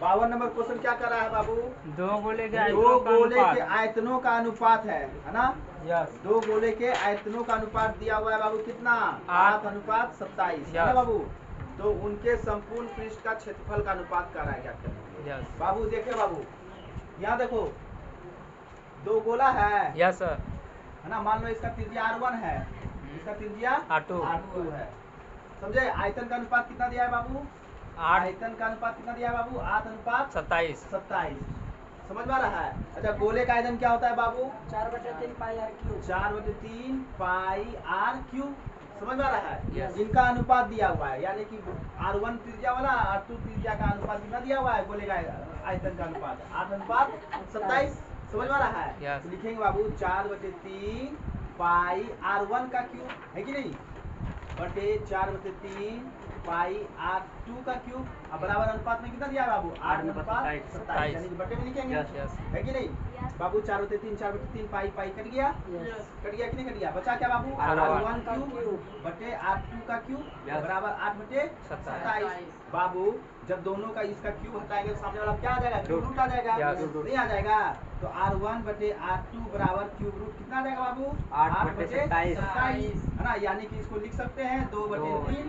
52 number question क्या कर रहा है बाबू? दो गोले के आयतनों का अनुपात है ना? यस। दो गोले के आयतनों का अनुपात दिया हुआ है बाबू, कितना? 8:27 है ना बाबू? तो उनके संपूर्ण पृष्ठ का क्षेत्रफल का अनुपात कर रहा है, क्या करना है बाबू? देखिए बाबू, यहाँ देखो, दो गोला है। Yes sir. है ना? मान लो इसका त्रिज्या R1 है, इसका त्रिज्या R2 है। समझे? आयतन का अनुपात कितना दिया है बाबू? आयतन का अनुपात कितना दिया है बाबू? 8:27। समझ में आ रहा है? अच्छा, गोले का आयतन क्या होता है बाबू? 4/3 पाई r क्यूब। 4/3 पाई r क्यूब। समझ में आ रहा है? Yes. इनका अनुपात दिया हुआ है, यानी कि R1 त्रिज्या वाला, R2 त्रिज्या का अनुपात कितना दिया हुआ है? गोले का आयतन का अनुपात 8:27। समझ में आ रहा है? Yes. तो लिखेंगे बाबू 4/3 पाई R1 का क्यूब, है कि नहीं, बटे 4/3 पाई R2 का क्यूब। अब बराबर अनुपात में कितना दिया है बाबू? 8:27, यानी कि बटे में लिखेंगे। है कि नहीं बाबू? 4/3 पाई पाई कट गया, कट गया कि नहीं कट गया? बचा क्या बाबू? R1 क्यूब बटे R2 का क्यूब बराबर 8/27। बाबू जब दोनों का इसका क्यूब हटाएंगे तो सामने वाला क्या आ जाएगा? क्यूब रूट आ जाएगा, नहीं आ जाएगा? तो R1 बटे R2 बराबर क्यूब रूट कितना आ जाएगा बाबू? 8/27, है ना? यानी कि इसको लिख सकते हैं 2/3।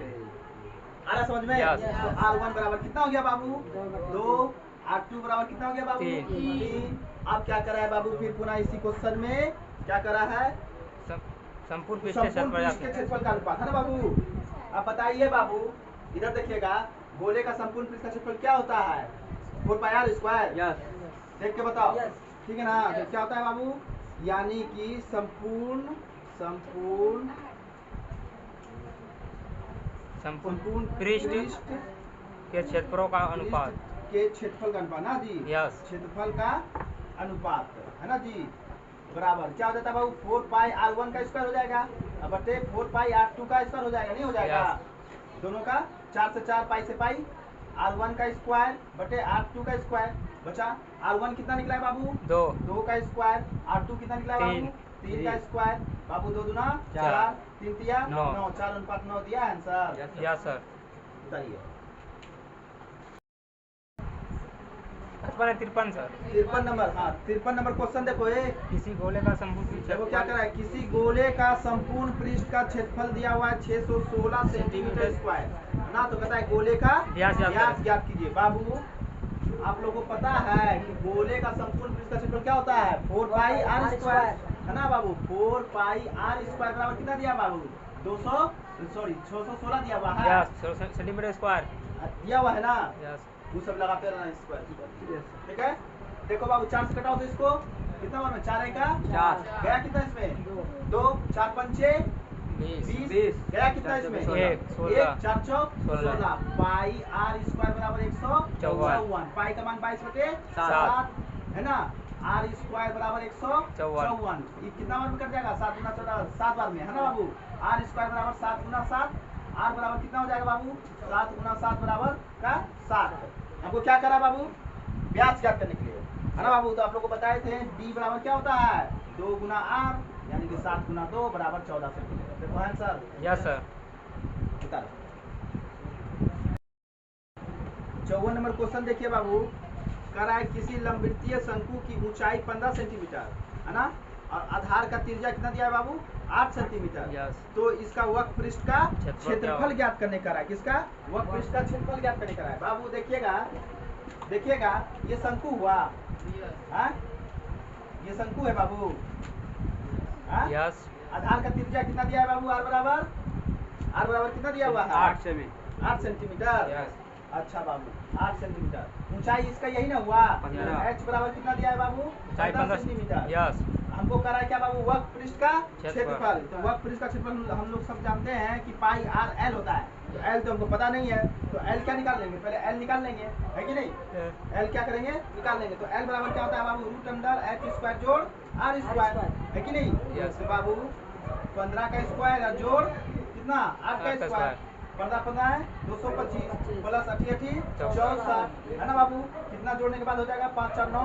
आ रहा समझ में? तो R1 बराबर कितना हो गया बाबू? 2। R2 बराबर कितना हो गया बाबू? 3। अब क्या करा है बाबू? फिर पुनः इसी क्वेश्चन में क्या करा है? संपूर्ण पृष्ठ के क्षेत्रफल का अनुपात, है ना बाबू? अब बताइए बाबू, इधर देखिएगा, गोले का संपूर्ण पृष्ठ का क्षेत्रफल क्या होता है? 4πr²। देख के बताओ, ठीक है ना? तो क्या होता है बाबू? यानी कि संपूर्ण पृष्ठ के क्षेत्रफलों का अनुपात, के क्षेत्रफल का अनुपात ना जी? यस। क्षेत्रफल का अनुपात, है ना जी? बराबर क्या हो जाता है बाबू? 4πr1 का स्क्वायर हो जाएगा बटे 4πr2 का स्क्वायर हो जाएगा, नहीं हो जाएगा? दोनों का 4 से 4, पाई से पाई, R1 का स्क्वायर बटे R2 का स्क्वायर बचा। R1 कितना निकला है बाबू? 2 का स्क्वायर। R2 कितना निकला है बाबू? 3 का स्क्वायर। बाबू 2 दूना 4, 3 तिया 9, 4:9 दिया आंसर। Yes sir. बताइए 53 सर। 53 नंबर, हाँ 53 नंबर क्वेश्चन देखो, किसी गोले का संपूर्ण देखो क्या कर रहा है? किसी गोले का संपूर्ण पृष्ठ का क्षेत्रफल दिया हुआ है 616 सेंटीमीटर स्क्वायर, ना? तो कहता है गोले का व्यास ज्ञात कीजिए। बाबू आप लोगों को पता है कि गोले का संपूर्ण पृष्ठ का क्षेत्रफल क्या होता है? 4πr², है ना बाबू? 4πr² बराबर कितना दिया बाबू? 616 दिया हुआ है, सेंटीमीटर स्क्वायर दिया हुआ है ना? यस। वो सब लगाते रहना स्क्वायर, ठीक है? देखो बाबू 4 से कटाओ तो इसको कितना बार में? 4 1 का 4 गया, कितना इसमें? 2 4 5 20 गया, कितना इसमें? 1 4 चौक 16 पाई r² बराबर 154। पाई का मान 22/7 है ना? r² बराबर 154। ये कितना बार में कट जाएगा? 7 गुना 14, 7 बार में, है ना बाबू? r² बराबर 7 गुना 7, r बराबर कितना हो जाएगा बाबू? 7 गुना 7 बराबर का 7। हमको क्या करा बाबू? व्यास ज्ञात करने के लिए, है ना बाबू? तो आप लोग को बताए थे d बराबर क्या होता है? 2 गुना r, यानी कि 7 गुना 2 बराबर 14 सेंटीमीटर। देखो answer. Yes sir. 54 number question देखिए बाबू, कह रहा है किसी लंबवृत्तीय शंकु की ऊंचाई 15 सेंटीमीटर, है ना? और आधार का त्रिज्या कितना दिया है बाबू? 8 सेंटीमीटर। यस। तो इसका वक्र पृष्ठ का क्षेत्रफल ज्ञात करने का रहा है। किसका? वक्र पृष्ठ का क्षेत्रफल ज्ञात करने का रहा है। बाबू देखिएगा, ये शंकु हुआ, हाँ? ये शंकु है बाबू, हाँ? यस। आधार का त्रिज्या कितना दिया है बाबू? r बराबर कितना दिया हुआ है? 8 सेंटीमीटर। अच्छा बाबू 8 सेंटीमीटर। ऊंचाई इसका यही ना हुआ? h बराबर कितना दिया है बाबू? 15 सेंटीमीटर। यस। हमको कह रहा है क्या बाबू? वक्र पृष्ठ का क्षेत्रफल। तो वक्र पृष्ठ का क्षेत्रफल हम लोग सब जानते हैं कि पाई r l होता है। तो l तो हमको पता नहीं है, तो l क्या निकाल लेंगे? पहले l निकाल लेंगे, है कि नहीं? l क्या करेंगे? निकाल लेंगे। तो l बराबर क्या होता है बाबू? √h² जोड़ r², है कि नहीं? तो बाबू 15 का स्क्वायर जोड़ कितना? 8 का स्क्वायर, 15 15 है 225 प्लस 80 80 64 है ना बाबू। कितना जोड़ने के बाद हो जाएगा 5 4 9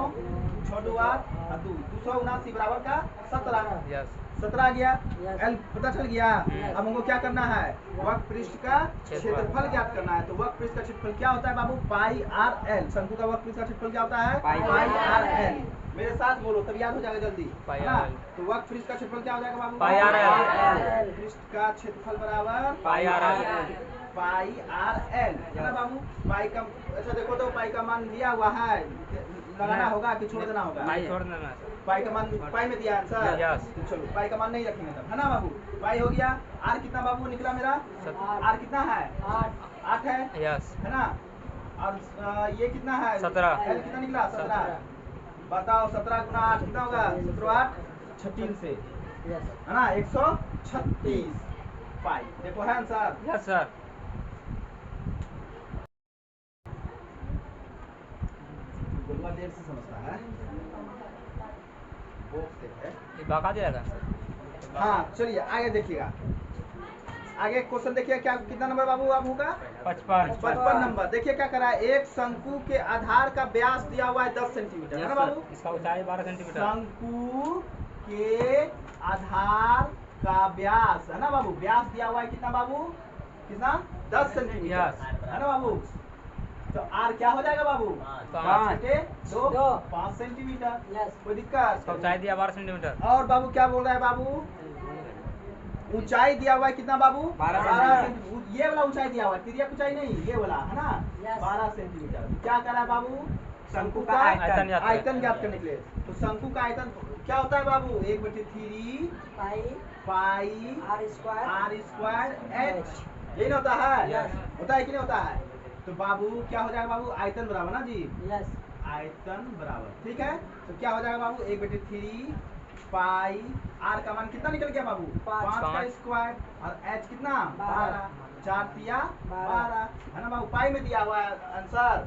6 2 8 और 279 बराबर का 17। यस 17 आ गया। Yes. एल पता चल गया। अब हमको क्या करना है, वक्र पृष्ठ का क्षेत्रफल। क्षेत्रफल ज्ञात करना है। तो वक्र पृष्ठ का क्षेत्रफल क्या होता है बाबू, पाई आर एल। शंकु का वक्र पृष्ठ का क्षेत्रफल क्या होता है, पाई आर एल। मेरे साथ बोलो तब याद हो जाएगा जल्दी, पाई है ना। R L. तो वक्र पृष्ठ का क्षेत्रफल क्या हो जाएगा बाबू, पाई आर एल। पृष्ठ का क्षेत्रफल बराबर पाई आर एल। पाई आर एल, है ना बाबू। पाई का अच्छा देखो तो पाई का मान दिया हुआ है, लगाना होगा कि छोड़ देना होगा। पाई छोड़ देना सर। पाई का मान पाई में दिया आंसर। Yes. तो चलो पाई का मान नहीं रखेंगे तब, है ना बाबू। पाई हो गया। आर कितना बाबू निकला मेरा, आर कितना है 8 है, यस है ना। और ये कितना है 17। एल कितना निकला 17। बताओ 17 गुना 8 कितना होगा, 17 8 36 से, है ना 136 पाई। देखो है आंसर। Yes sir. गुलवा देर से समझता है, बोक्स से है। ये बका जाएगा हाँ चलिए आगे देखिएगा। आगे क्वेश्चन देखिए क्या, कितना नंबर बाबू आपू का 55। 55 नंबर। देखिए क्या करा है, एक शंकु के आधार का व्यास दिया हुआ है 10 सेंटीमीटर, है ना बाबू। इसका ऊंचाई 12 सेंटीमीटर। शंकु के आधार का व्यास, है ना बाबू। व्यास दिया हुआ है कितना बाबू, कितना 10 सेंटीमीटर, Yes. है ना बाबू। तो आर क्या हो जाएगा बाबू, 5 के 2 दो। 5 सेंटीमीटर। Yes. कोई दिक्कत। इसका ऊंचाई दिया 12 सेंटीमीटर। और बाबू क्या बोल रहा है बाबू, ऊंचाई दिया हुआ है कितना बाबू, 12 सेंटीमीटर। ये वाला ऊंचाई दिया हुआ है, तिर्यक ऊंचाई नहीं, ये वाला है ना, Yes. 12 सेंटीमीटर। क्या कर रहा है बाबू, शंकु का आयतन ज्ञात करें। आयतन ज्ञात करने के लिए। तो शंकु का आयतन क्या होता है बाबू, 1/3 pi pi r square r square h, यही ना होता है, Yes. होता है कि नहीं होता है। तो बाबू क्या हो जाएगा बाबू, आयतन बराबर ना जी, यस आयतन बराबर, ठीक है। तो क्या हो जाएगा बाबू 1/3 पाई आर का मान कितना निकल गया बाबू, 5 का 5 स्क्वायर, और एच कितना 12, 4 तिया 12, 12, है ना बाबू। पाई में दिया हुआ है आंसर,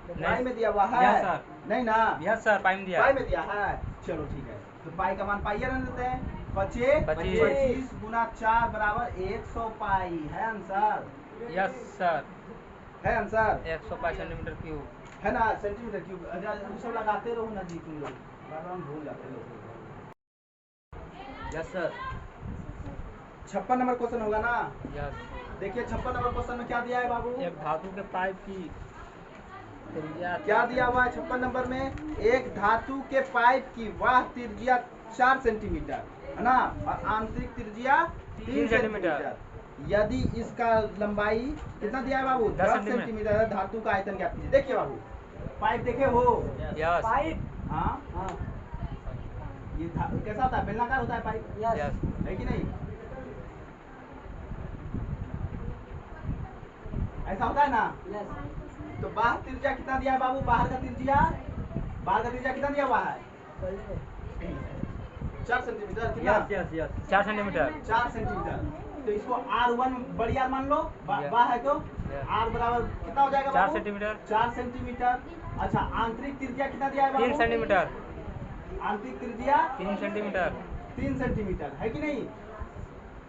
पाई में दिया हुआ है, Yes, sir. नहीं ना, यस सर पाई में दिया। पाई में दिया है। चलो ठीक है, तो पाई का मान पाइये रहने देते हैं। 25 गुना 4 बराबर 100 पाई, है आंसर, यस सर। है आंसर, 105 सेंटीमीटर क्यूब। है ना, सेंटीमीटर क्यूब। अच्छा सब लगाते रहो ना जी, तुम लोग बार बार भूल जाते हो। Yes sir. 56 नंबर क्वेश्चन होगा ना। यस। देखिए 56 नंबर क्वेश्चन में क्या दिया है बाबू, एक धातु के पाइप की त्रिज्या क्या दिया हुआ है 56 नंबर में, एक धातु के पाइप की वह त्रिज्या 4 सेंटीमीटर, है ना, और आंतरिक त्रिज्या 3 सेंटीमीटर। यदि इसका लंबाई कितना दिया है बाबू, 10 सेंटीमीटर है, धातु का आयतन क्या कीजिए। देखिए बाबू पाइप देखे हो, यस पाइप हाँ हाँ ये कैसा होता है, बेलनाकार होता है पाइप, यस यस है कि नहीं, ऐसा होता है ना। यस तो बाहर त्रिज्या कितना दिया है बाबू, बाहर का त्रिज्या कितना दिया हुआ है, 4 सेंटीमीटर, कितना यस यस 4 सेंटीमीटर। 4 सेंटीमीटर। तो इसको R1 बड़ी आर मान लो, Yes. बा है तो Yes. R बराबर कितना हो जाएगा 4 बाबू? सेंटीमीटर। 4 सेंटीमीटर। अच्छा आंतरिक त्रिज्या कितना दिया है बाबू, 3 सेंटीमीटर। आंतरिक त्रिज्या 3 सेंटीमीटर। 3 सेंटीमीटर, है कि नहीं।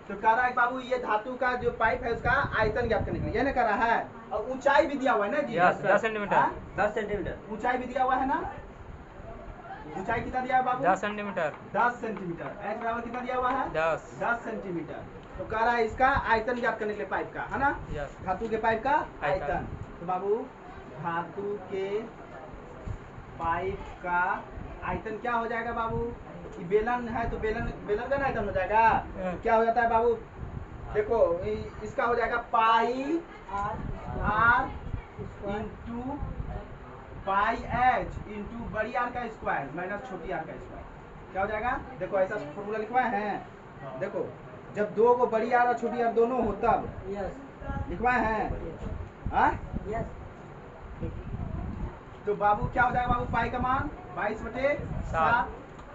तो कह रहा है बाबू ये धातु का जो पाइप है उसका आयतन ज्ञात करने के लिए, ये ना कह रहा है। और ऊंचाई भी दिया हुआ है ना जी, यस 10 सेंटीमीटर। हाँ? 10 सेंटीमीटर। ऊंचाई भी दिया हुआ है ना, ऊंचाई कितना दिया है बाबू, 10 सेंटीमीटर। 10 सेंटीमीटर। एच बराबर कितना दिया हुआ है, 10 सेंटीमीटर। तो कह रहा है इसका आयतन ज्ञात करने के लिए पाइप का, है ना, यस धातु के पाइप का आयतन। आयतन। तो बाबू धातु के पाइप का आयतन क्या हो जाएगा बाबू, ये बेलन है तो बेलन का आयतन हो जाएगा। क्या हो जाता है बाबू, देखो इसका हो जाएगा pi r into pi h into बड़ी आर का स्क्वायर माइनस छोटी आर का स्क्वायर। क्या हो जाएगा, देखो ऐसा फॉर्मूला लिखवाए हैं, देखो जब दो को बड़ी आर और छोटी आर दोनों हो तब यस लिखवाए हैं, हाँ। यस तो बाबू क्या हो जाएगा बाबू, पाई का मान 22/7,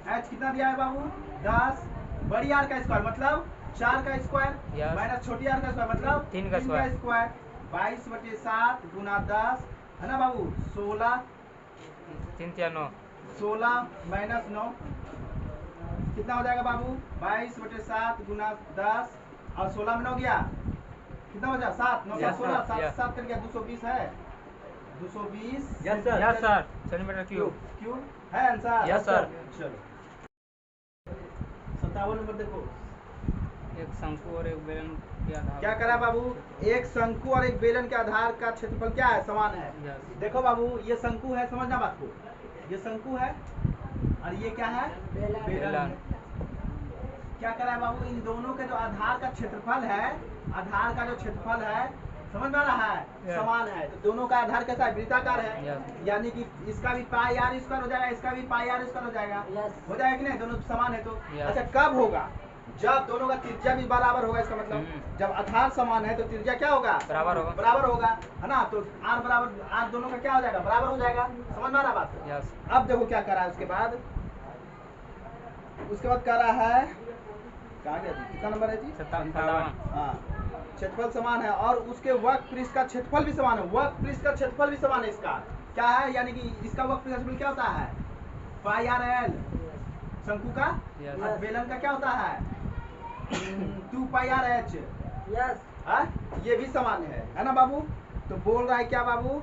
एच कितना दिया है बाबू 10, बड़ी आर का स्क्वायर मतलब 4 का स्क्वायर Yes. माइनस छोटी आर का स्क्वायर मतलब 3 का स्क्वायर, 22/7 गुना 10, है ना बाबू 16, 3 या 9। 16 माइनस 9 कितना हो जाएगा बाबू, 22/7 गुना 10 और 16 में 9 गया कितना बचा 7 9 Yes, 16 sir. 7 Yes. 7 कर गया 220 है 220 यस सर सेंटीमीटर क्यूब क्यों है आंसर Yes, sir. चलो 57 नंबर देखो एक शंकु और एक बेलन के आधार क्या करा बाबू एक शंकु और एक बेलन के आधार का क्षेत्रफल क्या है समान है यस देखो बाबू ये शंकु है समझना बात को ये शंकु है और ये क्या है बेलन बेलन क्या करा है बाबू इन दोनों के जो आधार का क्षेत्रफल है आधार का जो क्षेत्रफल है समझ में आ रहा है Yes. समान है तो दोनों का आधार कैसा है वृत्ताकार है Yes. यानी कि इसका भी पाई आर स्क्वायर हो जाएगा इसका भी पाई आर स्क्वायर हो जाएगा हो जाएगा कि नहीं दोनों समान है तो Yes. अच्छा कब होगा जब दोनों का त्रिज्या भी बराबर होगा इसका मतलब जब आधार समान है तो त्रिज्या क्या होगा बराबर होगा बराबर होगा है ना तो आर बराबर आर दोनों का क्या हो जाएगा बराबर हो जाएगा समझ में आ रहा बात यस अब देखो क्या करा है उसके बाद करा है कहाँ गया जी? कितना नंबर है जी 57 हाँ क्षेत्रफल समान है और उसके वक्र पृष्ठ का क्षेत्रफल भी समान है वक्र पृष्ठ का क्षेत्रफल भी समान है इसका क्या है यानी कि इसका वक्र पृष्ठ का क्षेत्रफल क्या होता है पाई आर एल शंकु का Yes. और बेलन का क्या होता है 2 पाई आर एच ये भी समान है ना बाबू तो बोल रहा है क्या बाबू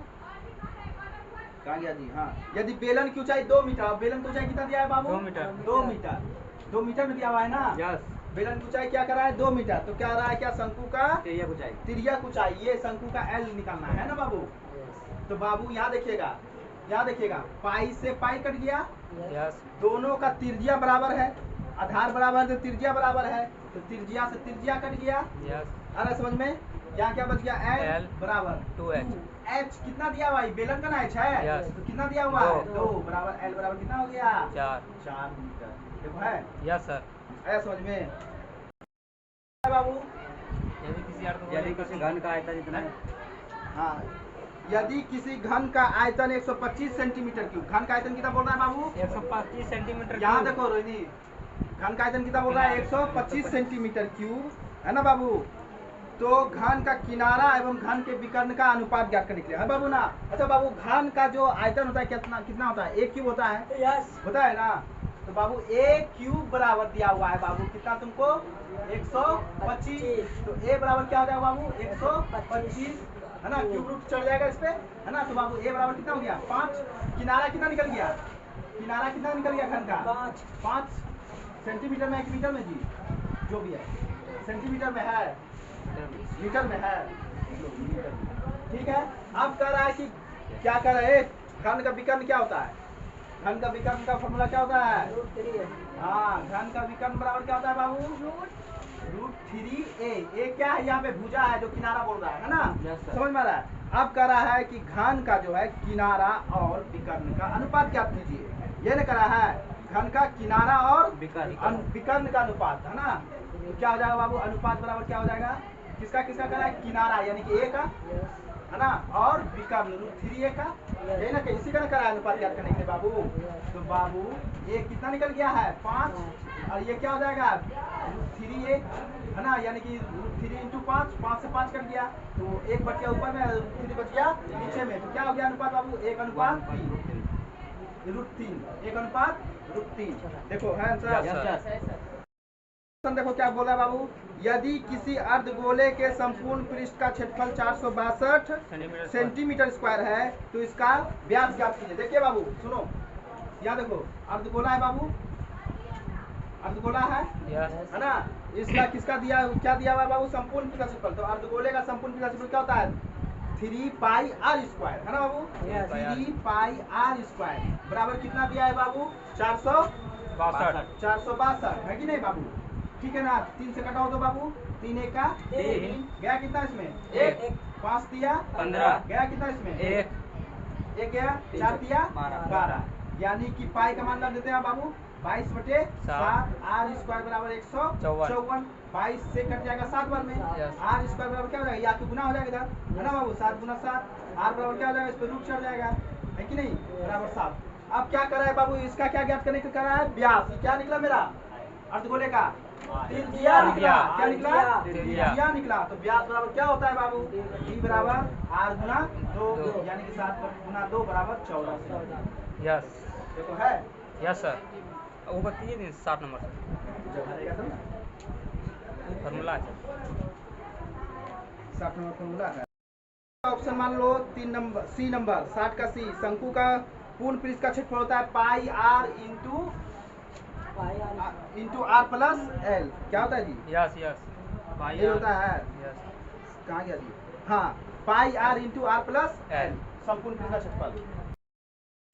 कहाँ गया जी हाँ यदि बेलन की ऊंचाई 2 मीटर और बेलन की ऊंचाई कितना दिया है बाबू 2 मीटर 2 मीटर 2 मीटर में दिया हुआ है ना यस बेलन की ऊंचाई क्या कर रहा है 2 मीटर तो क्या रहा है क्या शंकु का तिर्यक ऊंचाई ये शंकु का एल निकालना है ना बाबू तो बाबू यहाँ देखिएगा पाई से पाई कट गया यस दोनों का त्रिज्या बराबर है आधार बराबर है तो त्रिज्या बराबर है तो त्रिज्या से त्रिज्या कट गया यस आ रहा है समझ में यहाँ क्या बच गया एल L बराबर 2H एच कितना दिया हुआ है बेलन का ना एच है Yes. तो कितना दिया हुआ है दो। 2 बराबर एल बराबर कितना हो गया 4 मीटर देखो है यस सर आया समझ में बाबू यदि किसी घन का आयतन इतना है हाँ यदि किसी घन का आयतन 125 सेंटीमीटर क्यूब घन का आयतन कितना बोल रहा है बाबू 125 सेंटीमीटर यहाँ देखो रोहिणी घन का आयतन कितना बोल रहा है 125 सेंटीमीटर क्यूब है ना बाबू तो घन का किनारा एवं घन के विकर्ण का अनुपात ज्ञात करने के लिए है बाबू ना अच्छा बाबू घन का जो आयतन होता है कितना कितना होता है 1 क्यूब होता है होता है ना तो बाबू 1 क्यूब बराबर दिया हुआ है बाबू कितना तुमको 125 तो a बराबर क्या हो जाएगा बाबू 125 है ना क्यूब रूट चढ़ जाएगा इस पे है ना तो बाबू a बराबर कितना हो गया 5 किनारा कितना निकल गया घन का 5 सेंटीमीटर में 1 मीटर में जी जो भी है सेंटीमीटर में है मीटर में है ठीक है अब कह रहा है कि क्या कर रहा है घन का विकर्ण क्या होता है घन का विकर्ण का फॉर्मूला क्या होता है हाँ घन का विकर्ण बराबर क्या होता है बाबू √3a क्या है यहाँ पे भुजा है जो किनारा बोल रहा है ना Yes, sir. समझ में आ रहा है अब कह रहा है कि घन का जो है किनारा और विकर्ण का अनुपात क्या कीजिए ये न करा है घन का किनारा और विकर्ण का अनुपात है ना तो क्या हो जाएगा बाबू अनुपात बराबर क्या हो जाएगा किसका किसका करा है किनारा यानी कि a का है ना और विकर्ण √3a का यही ना इसी का ना करा है अनुपात ज्ञात करने के लिए बाबू तो बाबू ये कितना निकल गया है 5 और ये क्या हो जाएगा √3a है ना यानी कि √3 × 5 से 5 कट गया तो 1 बच गया ऊपर में √3 बच गया नीचे में तो क्या हो गया अनुपात बाबू 1:3 √3 1:3 देखो है आंसर देखो क्या बोला बाबू यदि किसी अर्धगोले के संपूर्ण पृष्ठ का क्षेत्रफल 462 सेंटीमीटर स्क्वायर है तो इसका व्यास ज्ञात कीजिए देखिए बाबू सुनो यहाँ देखो अर्धगोला है बाबू अर्धगोला है है ना इसका किसका दिया क्या दिया हुआ है बाबू संपूर्ण पृष्ठ का क्षेत्रफल तो अर्धगोले का संपूर्ण पृष्ठ का क्षेत्रफल क्या होता है 3 पाई r स्क्वायर है ना बाबू 3 पाई r स्क्वायर बराबर कितना दिया है बाबू 462 है कि नहीं बाबू ठीक है ना 3 से कटाओ तो बाबू 3 1 का 3 गया कितना इसमें 1 5 दिया 15 गया कितना इसमें 1 गया 4 दिया 12 यानी कि पाई का मान लग देते हैं बाबू 22/7 r स्क्वायर बराबर 154 22 से कट जाएगा 7 बार में r स्क्वायर बराबर क्या हो जाएगा या तो गुना हो जाएगा इधर है ना बाबू 7 × 7 r बराबर क्या हो जाएगा इस पर रूट चढ़ जाएगा है कि नहीं बराबर 7 अब क्या कर रहा है बाबू इसका क्या ज्ञात करने का कर रहा है व्यास क्या निकला मेरा अर्धगोले का त्रिज्या निकला क्या निकला त्रिज्या निकला तो व्यास बराबर क्या होता है बाबू d बराबर r गुना 2 यानी कि 7 × 2 बराबर 14 यस देखो है यस सर वो बताइए 7 नंबर जब भरेगा तब ना फॉर्मूला 60 नंबर फॉर्मूला है। ऑप्शन मान लो 3 नंबर सी नंबर 60 का सी, शंकु का पूर्ण पृष्ठ का क्षेत्रफल होता है pi r into r plus l. क्या होता है जी? यस यस ये होता है। यस कहाँ गया जी? हाँ, pi r into r plus l संपूर्ण पृष्ठ का क्षेत्रफल।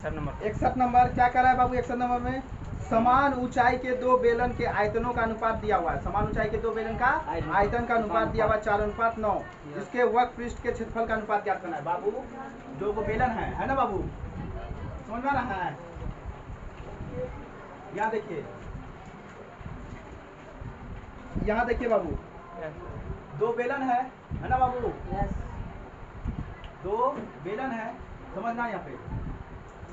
61 नंबर क्या कर रहा है बाबू? 61 नंबर में समान ऊंचाई के दो बेलन के आयतनों का अनुपात दिया हुआ है। समान ऊंचाई के दो बेलन का आयतन का अनुपात दिया हुआ है 4:9। इसके वक्र पृष्ठ के क्षेत्रफल का अनुपात ज्ञात करना है। बाबू दो को बेलन है ना बाबू? समझ में आ रहा है? यहाँ देखिए, यहाँ देखिए बाबू, दो बेलन है ना बाबू? दो बेलन है, समझना यहाँ पे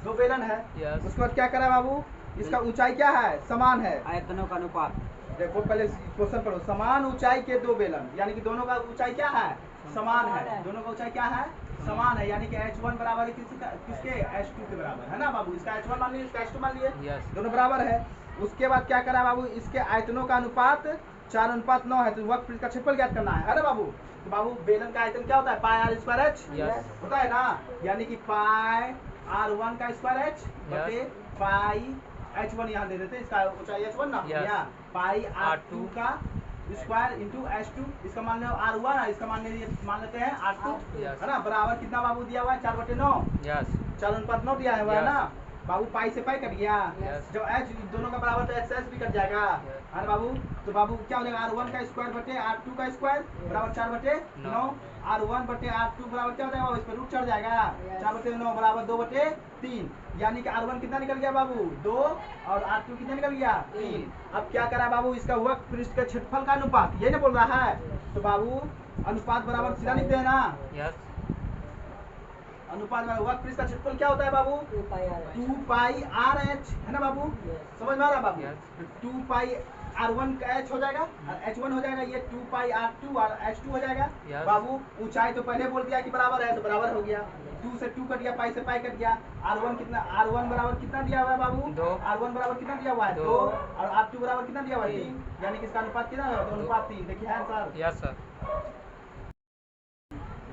दो बेलन है। उसके बाद क्या करा बाबू? इसका ऊंचाई क्या है? समान है। आयतनों का अनुपात। देखो पहले क्वेश्चन पढ़ो। समान ऊंचाई के दो बेलन, यानी कि दोनों का ऊंचाई क्या है? समान है। दोनों का ऊंचाई क्या है? समान है, यानी कि h1 बराबर है किसके? h2 के बराबर है ना बाबू? इसका h1 मान लिए, इसका h2 मान लिए, दोनों बराबर है। उसके बाद क्या करा बाबू? इसके आयतनों का अनुपात 4:9 है, तो वक्र पृष्ठ का क्षेत्रफल ज्ञात करना है ना बाबू? तो बाबू बेलन का आयतन क्या होता है? पाई आर स्क्वायर एच होता है ना, यानी कि पाई R1 का स्क्वायर एच बटे पाई h1 यहाँ दे देते हैं, इसका ऊंचाई h1 ना, यहाँ पाई R2 का स्क्वायर इंटू h2, इसका मान लो R1 है, इसका मान लेते हैं R2 है ना, बराबर कितना बाबू दिया हुआ है? 4/9। 4:9 दिया हुआ है ना बाबू? पाई से पाई कट गया, जब h दोनों का बराबर तो x भी कट जाएगा है ना बाबू? तो बाबू क्या हो जाएगा? R1 का स्क्वायर बटे R2 का स्क्वायर बराबर 4/9। R1 बटे R2 बराबर क्या हो जाएगा? इस पर रूट चढ़ जाएगा, 4/9 बराबर 2/3, यानी कि R1 कितना निकल गया बाबू? 2 और R2 कितना निकल गया? 3। अब क्या करा बाबू? इसका वक्र पृष्ठ के क्षेत्रफल का अनुपात, ये ना बोल रहा है, तो बाबू अनुपात बराबर सीधा लिखते हैं ना? अनुपात में वक्र पृष्ठ का क्षेत्रफल क्या होता है बाबू? 2 पाई आर एच है ना बाबू? समझ में आ रहा बाबू? 2 पाई R1 का h हो जाएगा और h1 हो जाएगा, ये 2 पाई R2 और h2 हो जाएगा। बाबू ऊंचाई तो पहले बोल दिया कि बराबर है, तो बराबर हो गया। 2 से 2 कट गया, पाई से पाई कट गया। R1 कितना? R1 बराबर कितना दिया हुआ है बाबू? 2। R1 बराबर कितना दिया हुआ है? 2 और R2 बराबर कितना दिया हुआ है? 3, यानी कि इसका अनुपात कितना है? 2:3। देखिए है आंसर? Yes sir.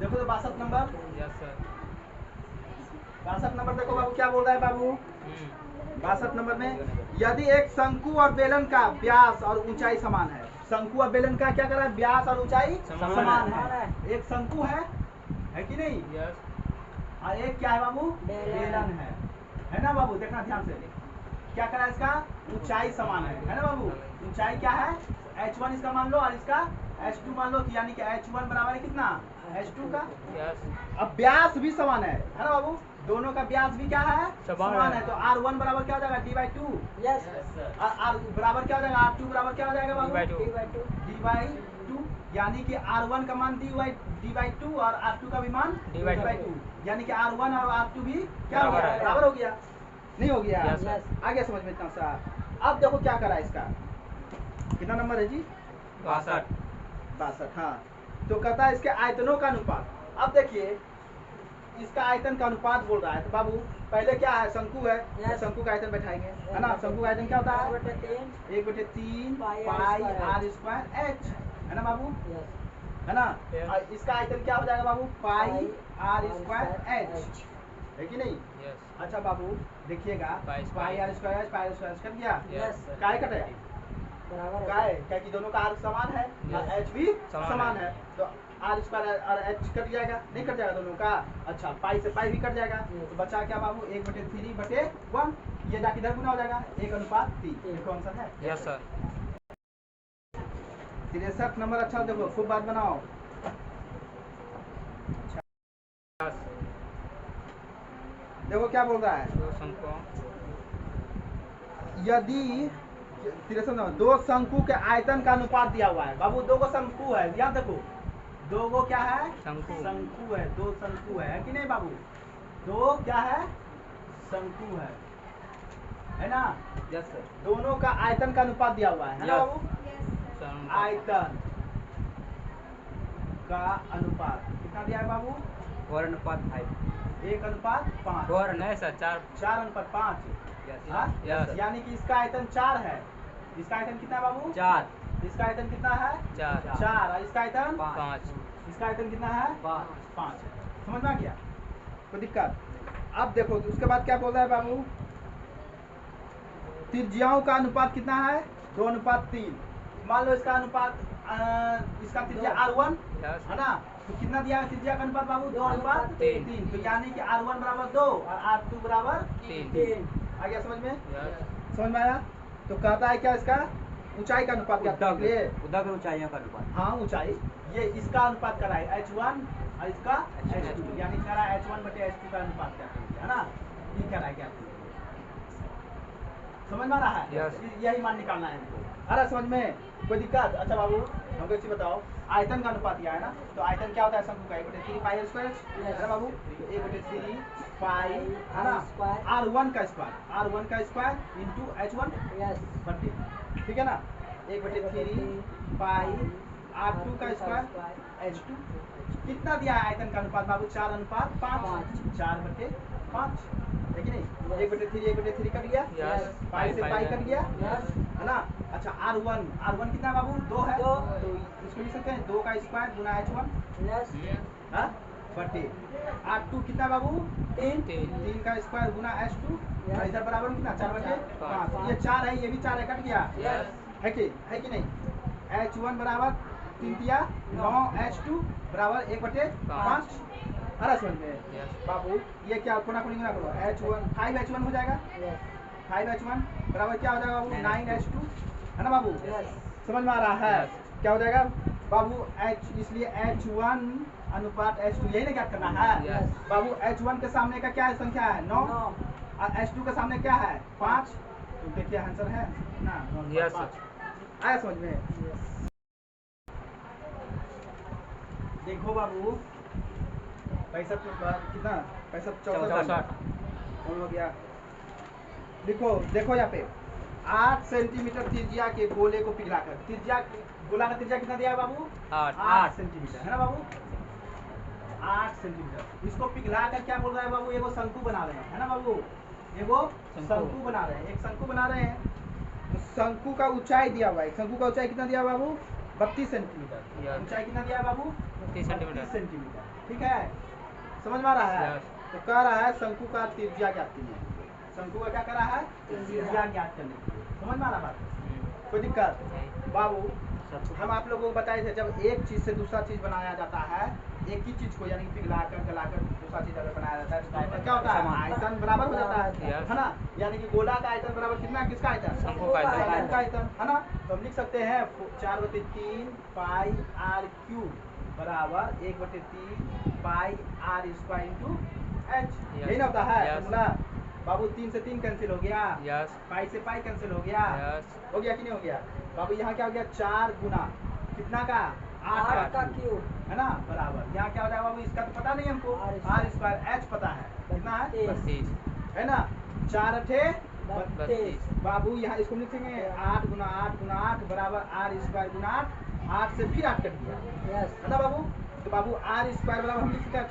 देखो तो 62 नंबर। Yes sir. 62 नंबर देखो बाबू क्या बोल रहा है बाबू? 62 नंबर में यदि एक शंकु और बेलन का व्यास और ऊंचाई समान है। शंकु और बेलन का क्या कर रहा है? व्यास और ऊंचाई समान है। एक शंकु है कि नहीं? और एक क्या है बाबू? बेलन है ना बाबू? देखना ध्यान से, क्या कर रहा है? इसका ऊंचाई समान है ना बाबू? ऊंचाई क्या है? h1 इसका मान लो और इसका h2 मान लो, यानी कि h1 बराबर है कितना? h2 का। अब व्यास भी समान है ना बाबू? दोनों का व्यास भी क्या है? समान है। तो R1 बराबर क्या हो जाएगा? d/2। और R बराबर क्या हो जाएगा? R2 बराबर क्या हो जाएगा बाबू? d/2, यानी कि R1 का मान d/2 और R2 का भी मान d/2, यानी कि R1 और R2 भी क्या हो गया? बराबर हो गया, नहीं हो गया? आ गया समझ में इतना सा? अब देखो क्या करा इसका, कितना नंबर है जी? 62। हाँ, तो कहता है इसके आयतनों का अनुपात। अब देखिए इसका आयतन का अनुपात बोल रहा है, तो बाबू पहले क्या है? शंकु है, तो शंकु का आयतन बैठाएंगे है ना? शंकु का आयतन क्या होता है? 1/3 पाई आर स्क्वायर एच है ना बाबू? है ना? और इसका आयतन क्या हो जाएगा बाबू? पाई आर स्क्वायर एच है कि नहीं? अच्छा बाबू देखिएगा, pi r square h, pi r square cut गया, काय कटे? काय, क्या कि दोनों का आर समान है और एच भी समान है, तो आर स्क्वायर और एच कट जाएगा, नहीं कट जाएगा दोनों का? अच्छा, पाई से पाई भी कट जाएगा, तो बचा क्या बाबू? 1/3/1, ये जाके इधर गुना हो जाएगा 1:3। कौन सा है? Yes sir. 63 नंबर। अच्छा देखो, खूब बात बनाओ। देखो क्या बोल रहा है? यदि 63 नंबर, दो शंकु के आयतन का अनुपात दिया हुआ है बाबू। दो को शंकु है, याद देखो, दो को क्या है? शंकु है, दो शंकु है कि नहीं बाबू? दो क्या है? शंकु है ना? Yes sir. दोनों का आयतन का अनुपात दिया हुआ है ना बाबू? आयतन का अनुपात कितना दिया है बाबू? 4:5। 1:5। 4 नहीं सर, 4। 4:5। यानी कि इसका आयतन 4 है। इसका आयतन कितना है बाबू? 4। इसका आयतन कितना है? 4। 4 और इसका आयतन 5। इसका आयतन कितना है? 5 है। समझ में आ गया? कोई दिक्कत? अब देखो उसके बाद क्या बोल रहा है बाबू, त्रिज्याओं का अनुपात कितना है? 2:3। मान लो इसका अनुपात इसका त्रिज्या R1 है ना, तो कितना दिया है त्रिज्या का अनुपात बाबू? 2:3। तो यानी कि R1 बराबर 2 और R2 बराबर 3। आ गया समझ में? समझ में आया? तो कहता है क्या इसका ऊंचाई का अनुपात क्या उद्धक ऊंचाइयों का अनुपात। हाँ ऊंचाई, ये इसका अनुपात करा है H1 और इसका H2, यानी करा है H1/H2 का अनुपात क्या है ना, ये करा है क्या? समझ में आ रहा है? यही मान निकालना है हमको। आ रहा समझ में? कोई दिक्कत? अच्छा बाबू हमको एक चीज बताओ, आयतन का अनुपात दिया है ना, तो आयतन क्या होता है शंकु का? 1/3 पाई r स्क्वायर है ना बाबू, तो 1/3 पाई है ना R1 का स्क्वायर इंटू H1 बटे, ठीक है ना, 1/3 पाई R2 का स्क्वायर H2। कितना दिया है आयतन का अनुपात बाबू? 4:5, 4/5 है कि नहीं? 1/3 कट गया, पाई से पाई कट गया है ना। अच्छा R1 कितना बाबू? 2 है, तो इसको लिख सकते हैं 2 का स्क्वायर गुना H1 हाँ बटे R2 कितना बाबू? 3 का स्क्वायर गुना H2, और इधर बराबर में कितना? 4/5। ये 4 है, ये भी 4 है, कट गया है कि नहीं? H1 बराबर 3 9, H2 बराबर 1/5। अरे समझ में बाबू, ये क्या कोना कोनी गुना करो, H1 5H1 हो जाएगा, 5H1 बराबर क्या हो जाएगा बाबू? 9H2 है ना बाबू? समझ में आ रहा है? क्या हो जाएगा बाबू? इसलिए H1 अनुपात H2 यही ना क्या करना है बाबू? H1 के सामने का क्या है संख्या है? 9 और H2 के सामने क्या है? 5। तो देखिए आंसर है ना 5। आया समझ में? देखो बाबू 65 कितना? 64 हो गया। देखो यहाँ पे 8 सेंटीमीटर त्रिज्या के गोले को पिघलाकर, गोला का त्रिज्या कितना दिया है बाबू? 8 सेंटीमीटर है ना बाबू, 8 सेंटीमीटर। इसको पिघला कर क्या बोल रहा है बाबू? एगो शंकु बना रहे हैं है ना बाबू, एगो शंकु बना रहे हैं, एक शंकु बना रहे हैं। तो शंकु का ऊंचाई दिया हुआ है, शंकु का ऊंचाई कितना दिया हुआ है बाबू? 32 सेंटीमीटर। ऊंचाई कितना दिया है बाबू? 32 सेंटीमीटर। ठीक है, समझ में आ रहा है? तो कह रहा है शंकु का त्रिज्या ज्ञात कीजिए। शंकु का क्या कर रहा है? त्रिज्या ज्ञात करने के लिए। समझ में आ रहा बात? कोई दिक्कत? बाबू हम आप लोगों को बताए थे, जब एक चीज से दूसरा चीज बनाया जाता है, एक ही चीज को यानी पिघलाकर गलाकर दूसरा चीज अगर बनाया जाता है तो क्या होता है? आयतन बराबर हो जाता है ना, यानी कि गोला का आयतन बराबर कितना? किसका आयतन? शंकु का आयतन है ना। तो हम लिख सकते हैं 4/3 पाई r³ बराबर 1/3 पाई r² इंटू h। यही ना होता है फॉर्मूला बाबू? 3 से 3 कैंसिल हो गया, पाई से पाई कैंसिल हो गया, हो गया कि नहीं हो गया बाबू? यहाँ क्या हो गया? 4 गुना कितना का? 8 का क्यूब है ना, बराबर यहाँ क्या हो जाएगा बाबू? इसका तो पता नहीं हमको, r² h पता है कितना है? 32 है ना। 4 × 32 बाबू, यहाँ इसको लिखेंगे 8 गुना 8 गुना 8 बराबर r² गुना 8 से फिर 8 कट गया है ना बाबू। तो बाबू r² बराबर हम लिख सकते हैं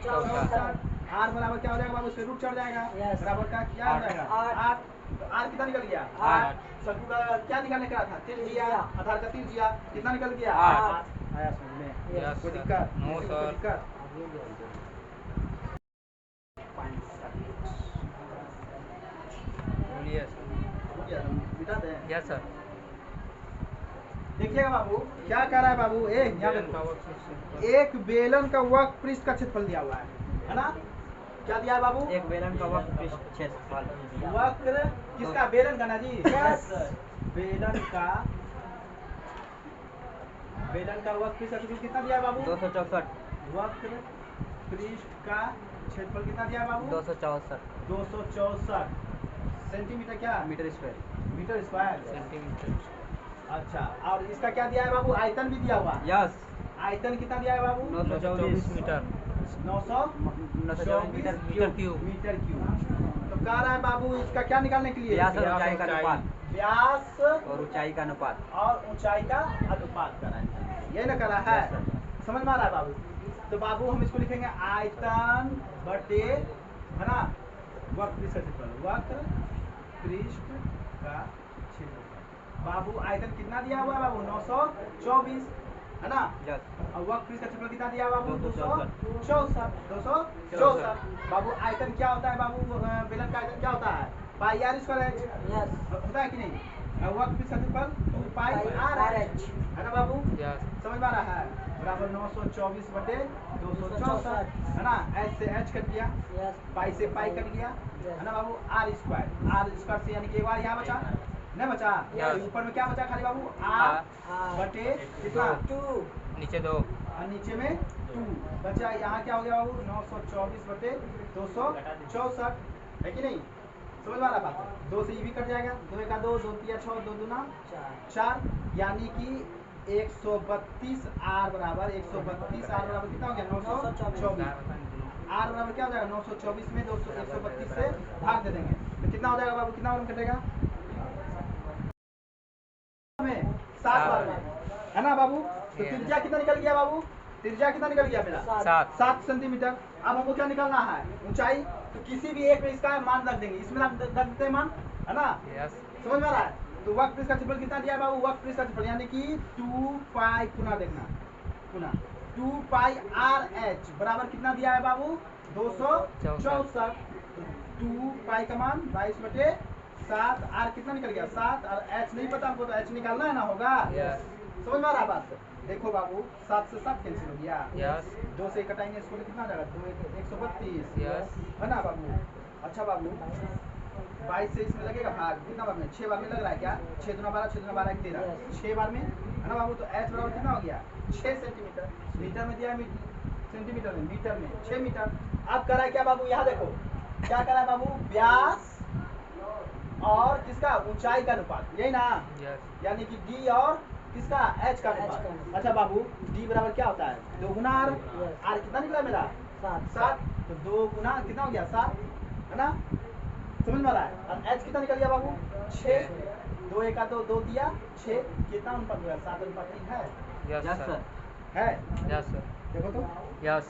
64। r बराबर क्या हो जाएगा बाबू? उससे रूट चढ़ जाएगा, बराबर का क्या हो जाएगा? 8। तो r कितना निकल गया? 8। शंकु का क्या निकालने का था? त्रिज्या, आधार का त्रिज्या कितना निकल गया? 8। आया समझ में? कोई दिक्कत? No sir. दिक्कत? मिटा दें? Yes sir. देखिएगा बाबू क्या कह रहा है बाबू? यहाँ पे एक बेलन का वक्र पृष्ठ का क्षेत्रफल दिया हुआ है ना। क्या दिया है बाबू? एक बेलन का वक्र पृष्ठ क्षेत्रफल। वक्र किसका? बेलन का ना जी। बेलन का वक्र पृष्ठ का क्षेत्रफल कितना दिया है बाबू? 264। वक्र पृष्ठ का क्षेत्रफल कितना दिया है बाबू? 264 सेंटीमीटर क्या? Metre square centimetre. अच्छा, और इसका क्या दिया है बाबू? आयतन भी दिया हुआ है। यस। आयतन कितना दिया है बाबू? 924 मीटर। 924 metre cube. तो कह रहा है बाबू इसका क्या निकालने के लिए? व्यास और ऊंचाई का अनुपात। व्यास और ऊंचाई का अनुपात। और ऊंचाई का अनुपात कर रहा है, ये ना कर रहा है? समझ में आ रहा है बाबू? तो बाबू हम इसको लिखेंगे आयतन बटे है ना वक्र पृष्ठ का क्षेत्रफल, वक्र पृष्ठ का क्षेत्रफल। बाबू आयतन कितना दिया हुआ है बाबू? 924 है ना। यस। और वर्क पीस का क्षेत्रफल कितना दिया बाबू 264। 264 बाबू। आयतन क्या होता है बाबू, बेलन का आयतन क्या होता है pi r square H yes होता है कि नहीं। और वर्क पीस का क्षेत्रफल 2 पाई आर एच है ना बाबू। यस। समझ में आ रहा है, बराबर 924 बटे 264 है ना। एच से एच कट गया, यस पाई से पाई कट गया है ना बाबू। आर स्क्वायर से यानी कि एक बार यहाँ बचा नहीं बचा, Yes. तो ऊपर में क्या बचा खाली बाबू आर आर बटे कितना 2 नीचे 2। और नीचे में 2 बचा। यहाँ क्या हो गया बाबू 924 बटे 264 है कि नहीं। समझ में आ रहा बात, 2 से ये भी कट जाएगा, 2 का 2, 2 तिया 6, 2 दूना 4 यानी कि 132 आर बराबर 132 आर बराबर कितना हो गया 924। आर बराबर क्या हो जाएगा 924 में 132 से भाग दे देंगे तो कितना हो जाएगा बाबू, कितना बार कटेगा में 7 बार में है ना बाबू। तो त्रिज्या कितना निकल गया बाबू, त्रिज्या कितना निकल गया मेरा 7 सेंटीमीटर। अब हमको क्या निकालना है ऊंचाई, तो किसी भी एक में इसका मान रख देंगे, इसमें रख देते हैं मान है ना। यस। समझ में आ रहा है। तो वर्क पीस का क्षेत्रफल कितना दिया है बाबू, वर्क पीस का क्षेत्रफल यानी कि 2 पाई गुना देखना गुना 2 पाई आर एच बराबर कितना दिया है बाबू 264। तो 2 पाई का मान 22 बटे 7, आर कितना निकल गया 7 और एच नहीं पता हमको, तो एच निकालना है ना होगा। यस। समझ में आ रहा बात, देखो बाबू 7 से 7 कैंसिल हो गया, यस। 2 से कटाएंगे इसको तो कितना हो जाएगा 2 132 यस। है ना बाबू। अच्छा बाबू 22 से इसमें लगेगा भाग, कितना बार में 6 बार में लग रहा है क्या, 6 दूना 12 6 दूना 12 13 6 बार में है ना बाबू। तो एच बराबर कितना हो गया 6 सेंटीमीटर, मीटर में दिया है सेंटीमीटर में, मीटर में 6 मीटर। अब करा है क्या बाबू, यहाँ देखो क्या करा है बाबू, व्यास और किसका ऊंचाई का अनुपात, यही ना यस। यानी कि डी और किसका एच का अनुपात। अच्छा बाबू डी बराबर क्या होता है 2 गुना आर, आर कितना निकला मेरा 7, तो 2 गुना कितना हो गया 7 है ना। समझ में आ रहा है। और एच कितना निकल गया बाबू 6, 2 1 का 2 2 दिया 6, कितना अनुपात हुआ 7 अनुपात 3 है यस सर। है। Yes sir. देखो तो यस।